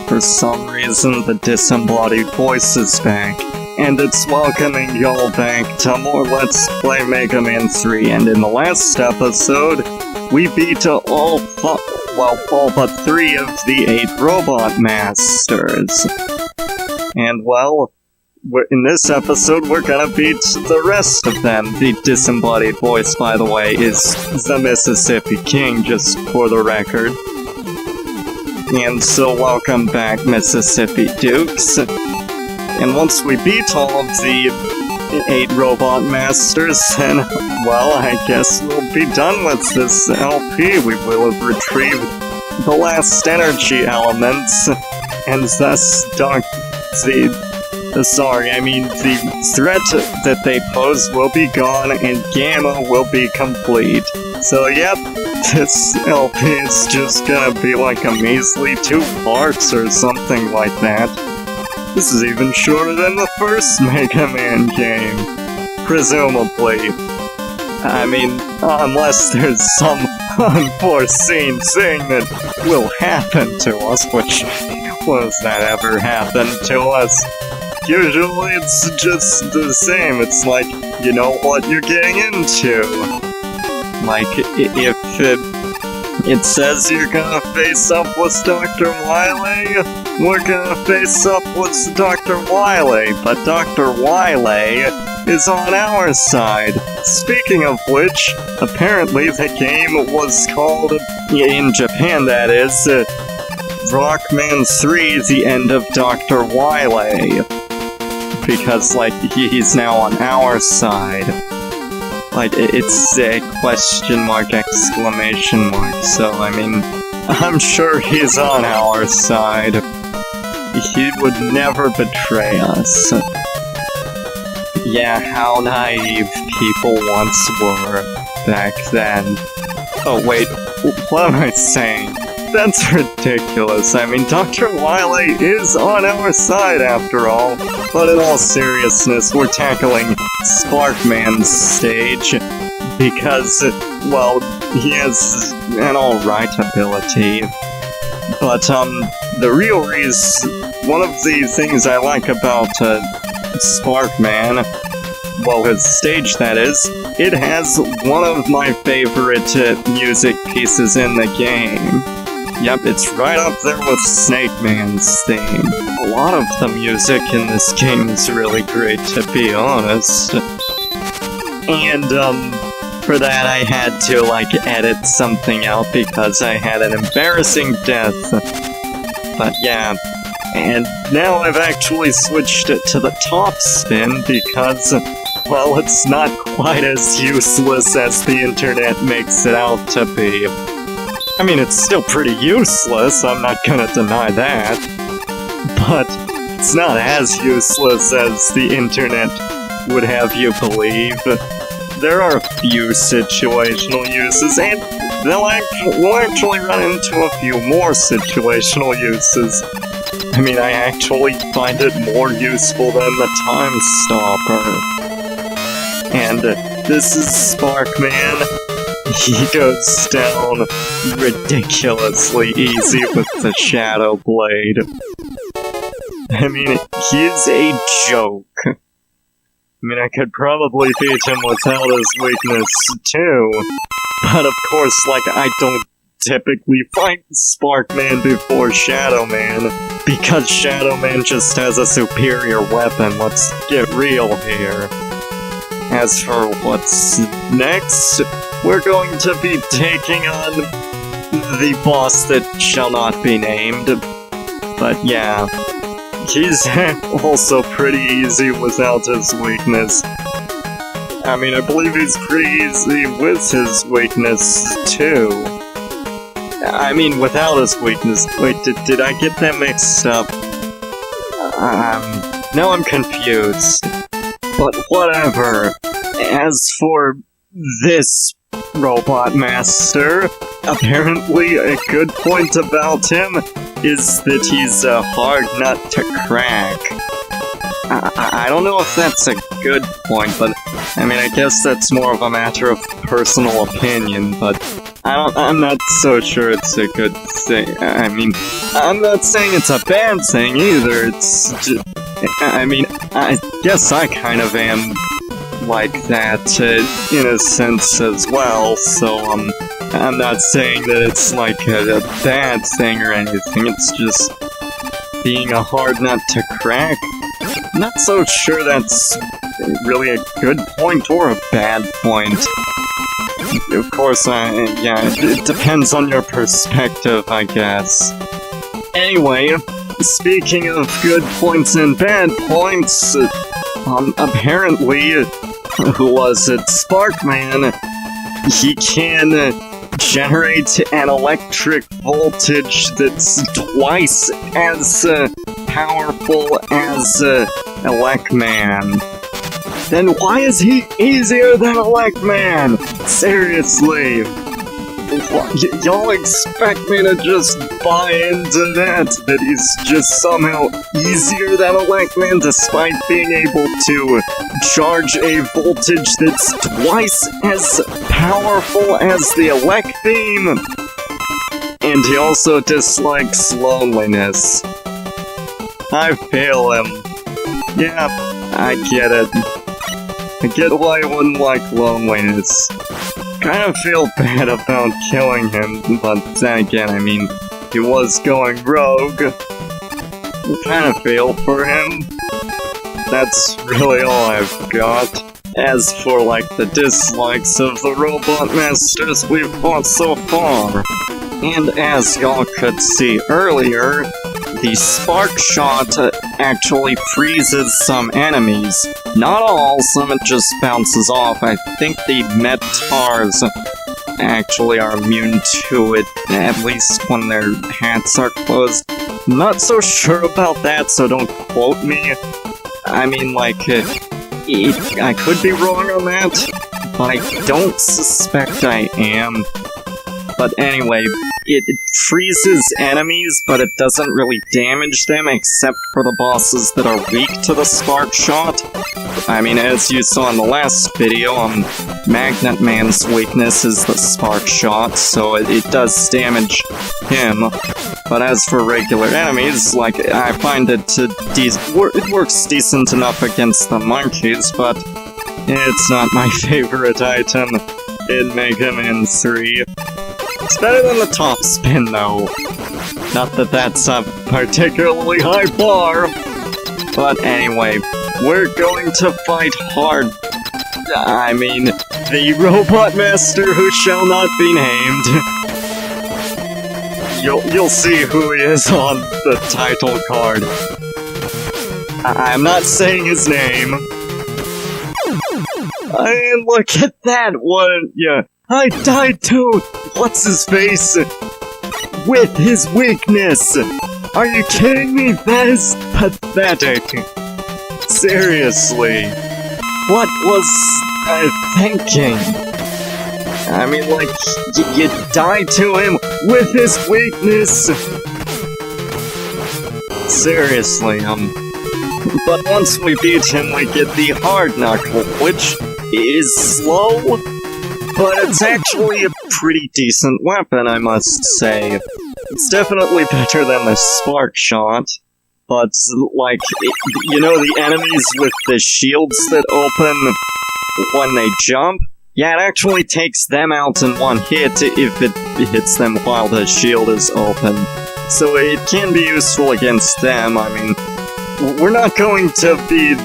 For some reason, the disembodied voice is back, and it's welcoming y'all back to more Let's Play Mega Man 3. And in the last episode, we beat all but 3 of the 8 robot masters. And well, in this episode, we're gonna beat the rest of them. The disembodied voice, by the way, is the Mississippi King, just for the record. And so welcome back, Mississippi Dukes. And once we beat all of the 8 robot masters, then, well, I guess we'll be done with this LP. We will have retrieved the last energy elements, and thus the threat that they pose will be gone, and Gamma will be complete. So yep, this LP is just gonna be like a measly 2 parts or something like that. This is even shorter than the first Mega Man game. Presumably. I mean, unless there's some unforeseen thing that will happen to us, which, was that ever happen to us? Usually it's just the same, it's like, you know what you're getting into. Like, if it says you're gonna face up with Dr. Wily, we're gonna face up with Dr. Wily, but Dr. Wily is on our side. Speaking of which, apparently the game was called, in Japan that is, Rockman 3, The End of Dr. Wily. Because, like, he's now on our side. Like, it's a question mark, exclamation mark, so, I mean, I'm sure he's on our side. He would never betray us. Yeah, how naive people once were back then. Oh, wait, what am I saying? That's ridiculous. I mean, Dr. Wily is on our side after all. But in all seriousness, we're tackling Sparkman's stage because, well, he has an alright ability. But, the real reason, one of the things I like about, Sparkman, well, his stage that is, it has one of my favorite music pieces in the game. Yep, it's right up there with Snake Man's theme. A lot of the music in this game is really great, to be honest. And, for that I had to, like, edit something out because I had an embarrassing death. But yeah, and now I've actually switched it to the top spin because, well, it's not quite as useless as the internet makes it out to be. I mean, it's still pretty useless, I'm not gonna deny that. But it's not as useless as the internet would have you believe. There are a few situational uses, and we'll actually run into a few more situational uses. I mean, I actually find it more useful than the Time Stopper. And this is Sparkman. He goes down ridiculously easy with the Shadow Blade. I mean, he's a joke. I mean, I could probably beat him without his weakness, too. But of course, like, I don't typically fight Sparkman before Shadow Man, because Shadow Man just has a superior weapon, let's get real here. As for what's next, we're going to be taking on the boss that shall not be named. But yeah, he's also pretty easy without his weakness. I mean, I believe he's pretty easy with his weakness, too. I mean, without his weakness. Wait, did I get that mixed up? Now I'm confused. But whatever. As for this robot master, apparently a good point about him is that he's a hard nut to crack. I don't know if that's a good point, but I mean, I guess that's more of a matter of personal opinion, but I'm not so sure it's a good thing. I mean, I'm not saying it's a bad thing either. It's just, I guess I kind of am like that in a sense as well. So I'm not saying that it's like a bad thing or anything. It's just being a hard nut to crack. I'm not so sure that's really a good point or a bad point. Of course, yeah, it depends on your perspective, I guess. Anyway, speaking of good points and bad points, apparently, who was it? Sparkman, he can generate an electric voltage that's twice as powerful as Elecman. Then why is he easier than Elecman? Seriously. Y'all expect me to just buy into that he's just somehow easier than Elecman despite being able to charge a voltage that's twice as powerful as the Elec beam? And he also dislikes loneliness. I feel him. Yeah, I get it. I get why I wouldn't like loneliness. Kind of feel bad about killing him, but then again, I mean, he was going rogue. Kind of feel for him. That's really all I've got. As for, like, the dislikes of the robot masters we've fought so far. And as y'all could see earlier, the spark shot actually freezes some enemies. Not all, some it just bounces off. I think the Metars actually are immune to it, at least when their hats are closed. Not so sure about that, so don't quote me. I mean, like, I could be wrong on that, but I don't suspect I am. But anyway, it freezes enemies, but it doesn't really damage them, except for the bosses that are weak to the spark shot. I mean, as you saw in the last video, Magnet Man's weakness is the spark shot, so it does damage him. But as for regular enemies, like, I find it it works decent enough against the monkeys, but it's not my favorite item in Mega Man 3. It's better than the top spin, though. Not that that's a particularly high bar. But anyway, we're going to fight hard. I mean, the Robot Master who shall not be named. You'll see who he is on the title card. I'm not saying his name. And look at that one, yeah. I died to what's-his-face with his weakness! Are you kidding me? That is pathetic. Seriously. What was I thinking? I mean, like, you died to him with his weakness! Seriously, But once we beat him, we get the hard knuckle, which is slow, but it's actually a pretty decent weapon, I must say. It's definitely better than the spark shot, but, like, you know the enemies with the shields that open when they jump? Yeah, it actually takes them out in one hit if it hits them while the shield is open. So it can be useful against them. I mean, we're not going to be...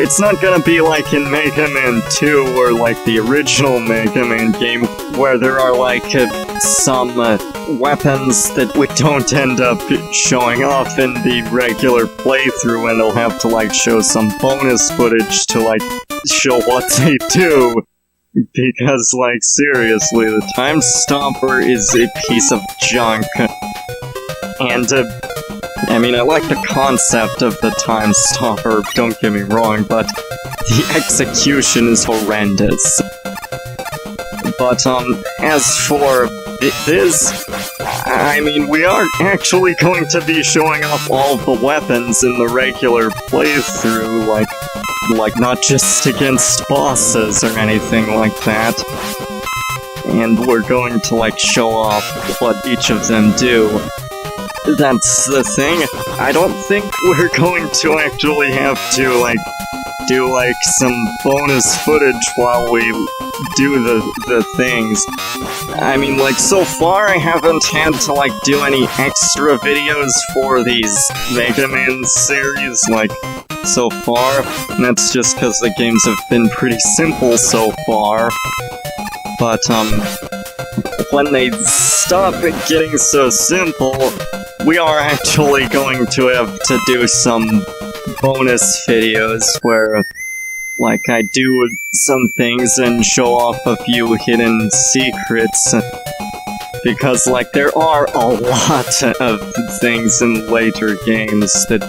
It's not gonna be like in Mega Man 2 or like the original Mega Man game where there are like some weapons that we don't end up showing off in the regular playthrough, and they'll have to like show some bonus footage to like show what they do. Because like seriously, the Time Stomper is a piece of junk. And I mean, I like the concept of the Time Stopper, don't get me wrong, but the execution is horrendous. But, as for this, I mean, we are actually going to be showing off all of the weapons in the regular playthrough, like not just against bosses or anything like that. and we're going to, like, show off what each of them do. That's the thing. I don't think we're going to actually have to, like, do, like, some bonus footage while we do the things. I mean, like, so far I haven't had to, like, do any extra videos for these Mega Man series, like, so far. And that's just because the games have been pretty simple so far. But, when they stop getting so simple, we are actually going to have to do some bonus videos where, like, I do some things and show off a few hidden secrets. Because, like, there are a lot of things in later games that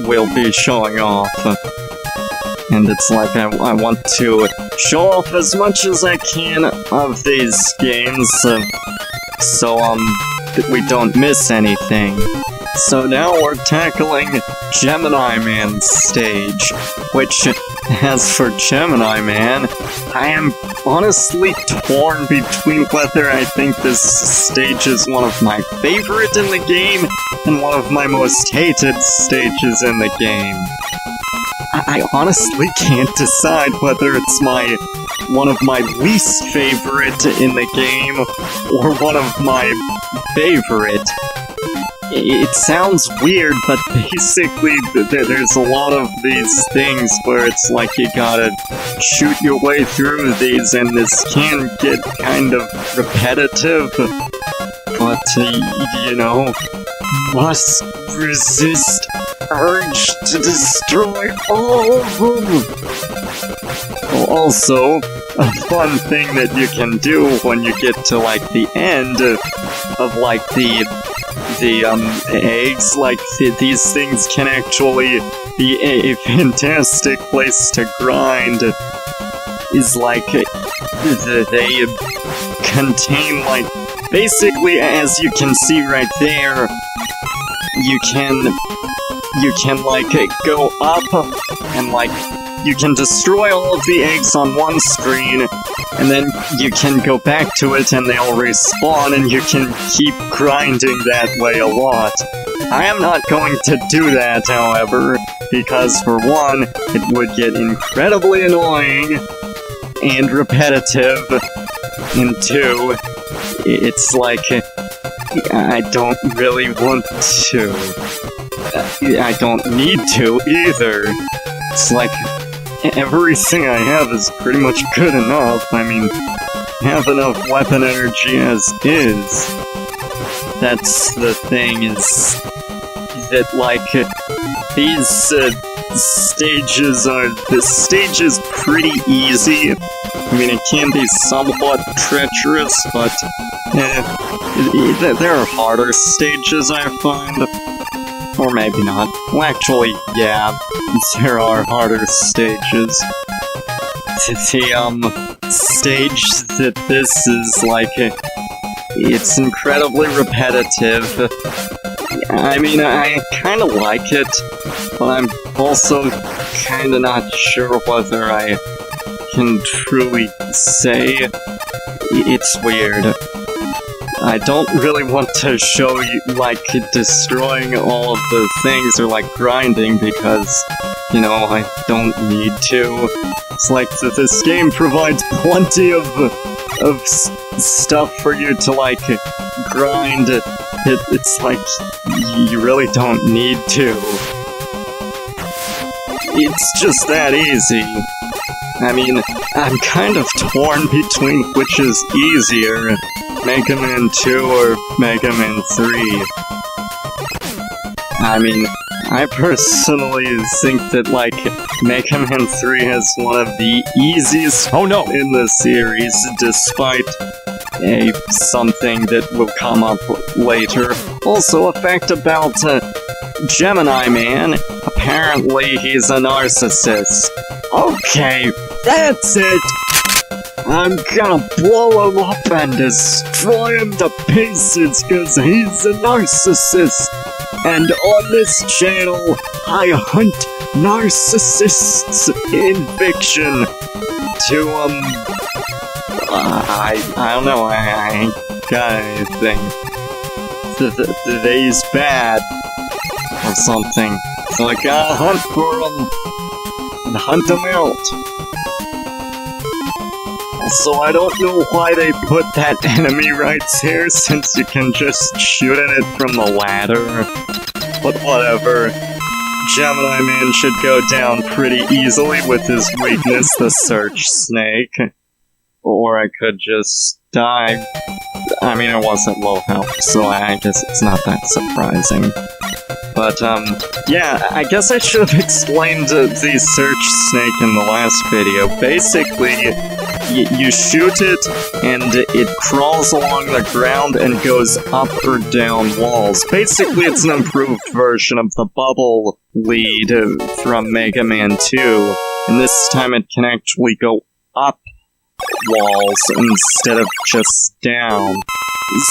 we'll be showing off. And it's like, I want to show off as much as I can of these games, so, that we don't miss anything. So now we're tackling Gemini Man's stage, which, as for Gemini Man, I am honestly torn between whether I think this stage is one of my favorite in the game and one of my most hated stages in the game. I honestly can't decide whether it's one of my least favorite in the game or one of my favorite. It sounds weird, but basically there's a lot of these things where it's like you gotta shoot your way through these, and this can get kind of repetitive, but, you know, must resist urge to destroy all of them. Also, a fun thing that you can do when you get to, like, the end of, like, the eggs, like, these things can actually be a fantastic place to grind, is, like, they contain, like, basically, as you can see right there, you can, like, go up and, like, you can destroy all of the eggs on one screen, and then you can go back to it and they'll respawn, and you can keep grinding that way a lot. I am not going to do that, however, because for one, it would get incredibly annoying and repetitive, and two, it's like, I don't really want to. I don't need to, either. It's like, everything I have is pretty much good enough. I mean, have enough weapon energy as is. That's the thing, is that, like, these this stage is pretty easy. I mean, it can be somewhat treacherous, but there are harder stages, I find. Or maybe not. Well, actually, yeah, there are harder stages. The stage that this is, like, it's incredibly repetitive. I mean, I kinda like it, but I'm also kinda not sure whether I can truly say it's weird. I don't really want to show you, like, destroying all of the things or, like, grinding because, you know, I don't need to. It's like this game provides plenty of stuff for you to, like, grind. It's like, you really don't need to. It's just that easy. I mean, I'm kind of torn between which is easier, Mega Man 2 or Mega Man 3. I mean, I personally think that, like, Mega Man 3 has one of the easiest in the series, despite something that will come up later. Also, a fact about Gemini Man, apparently he's a narcissist. Okay, that's it! I'm gonna blow him up and destroy him to pieces cause he's a narcissist! And on this channel, I hunt narcissists in fiction to, I don't know, I ain't got anything. Today's bad. Or something. So I gotta hunt for them. And hunt them out. So I don't know why they put that enemy right here, since you can just shoot at it from the ladder. But whatever. Gemini Man should go down pretty easily with his weakness, the search snake. Or I could just die. I mean, it wasn't low health, so I guess it's not that surprising. But, yeah, I guess I should have explained the search snake in the last video. Basically, you shoot it, and it crawls along the ground and goes up or down walls. Basically, it's an improved version of the bubble lead from Mega Man 2, and this time it can actually go up walls instead of just down.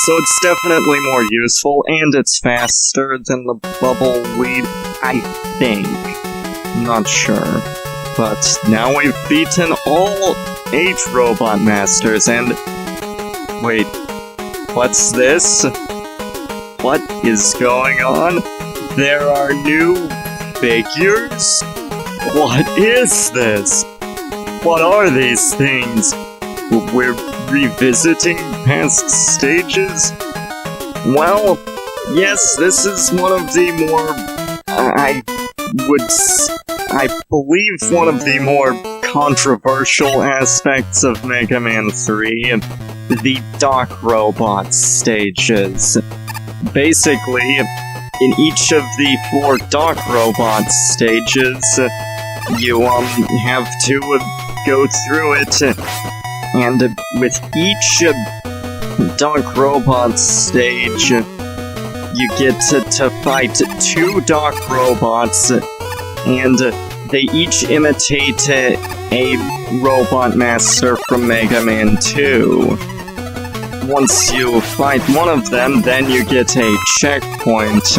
So it's definitely more useful, and it's faster than the bubble lead, I think. I'm not sure. But now we've beaten all 8 Robot Masters, and... Wait, what's this? What is going on? There are new figures? What is this? What are these things? We're revisiting past stages? Well, yes, this is one of the more... I believe one of the more controversial aspects of Mega Man 3, the Dock Robot stages. Basically, in each of the 4 Dock Robot stages, you have to go through it, and with each Dock Robot stage, you get to fight 2 Dock Robots, and they each imitate a Robot Master from Mega Man 2. Once you fight one of them, then you get a checkpoint.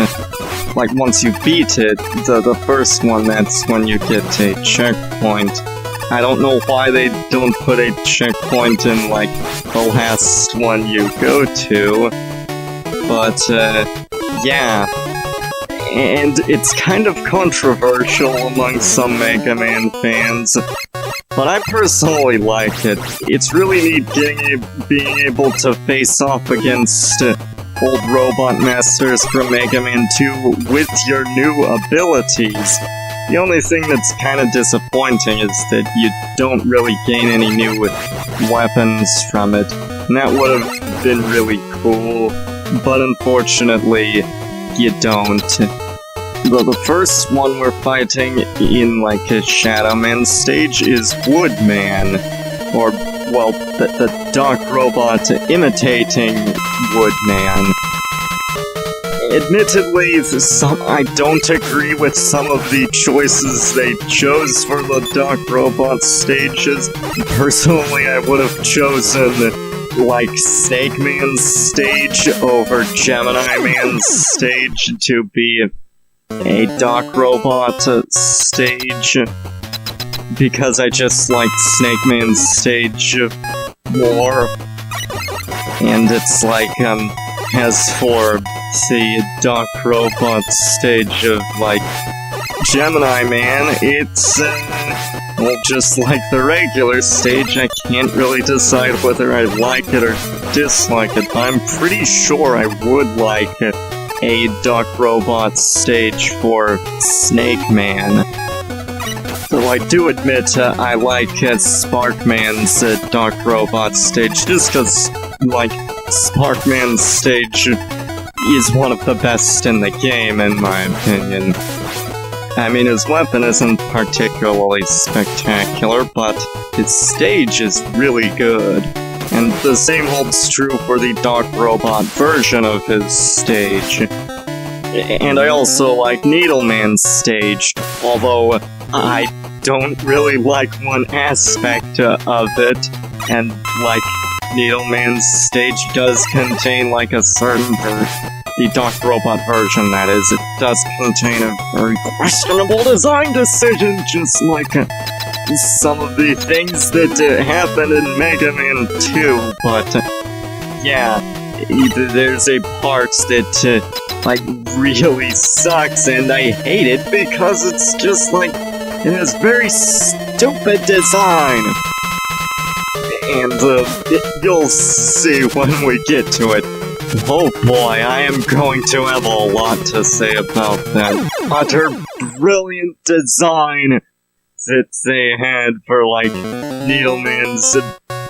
Like, once you beat it, the first one, that's when you get a checkpoint. I don't know why they don't put a checkpoint in, like, the last one you go to. But, yeah. And it's kind of controversial among some Mega Man fans. But I personally like it. It's really neat being able to face off against old Robot Masters from Mega Man 2 with your new abilities. The only thing that's kind of disappointing is that you don't really gain any new weapons from it. And that would have been really cool, but unfortunately, you don't. The first one we're fighting in, like, a Shadow Man stage is Woodman. Or, well, the Dock Robot imitating Woodman. Admittedly, I don't agree with some of the choices they chose for the Dock Robot stages. Personally, I would have chosen, like, Snake Man's stage over Gemini Man's stage to be a Dock Robot stage, because I just liked Snake Man's stage more. And it's like, as for the Dock Robot stage of, like, Gemini Man, it's, well, just like the regular stage, I can't really decide whether I like it or dislike it. I'm pretty sure I would like a Dock Robot stage for Snake Man. Though I do admit I like Sparkman's Dock Robot stage, just because, like, Sparkman's stage is one of the best in the game, in my opinion. I mean, his weapon isn't particularly spectacular, but his stage is really good. And the same holds true for the Dock Robot version of his stage. And I also like Needleman's stage, although I don't really like one aspect of it, and, like, Needleman's stage does contain, like, a certain the Dock Robot version, that is, it does contain a very questionable design decision, just like some of the things that happen in Mega Man 2, but yeah, there's a part that like really sucks, and I hate it because it's just like it has very stupid design. And you'll see when we get to it. Oh boy, I am going to have a lot to say about that utter brilliant design that they had for, like, Needleman's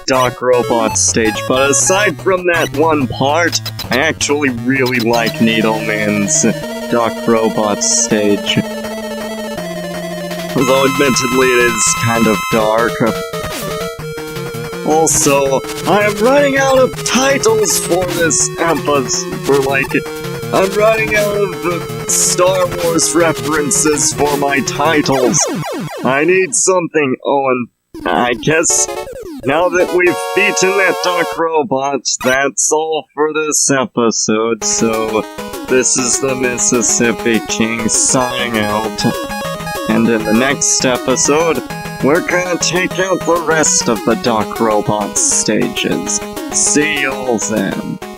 Doc Robot stage. But aside from that one part, I actually really like Needleman's Doc Robot stage. Although admittedly it is kind of dark. Also, I am running out of titles for this episode. I'm running out of Star Wars references for my titles. I need something. Oh, and I guess now that we've beaten that Doc Robot, that's all for this episode. So, this is the Mississippi King signing out. And in the next episode, we're gonna take out the rest of the Doc Robot stages. See y'all then.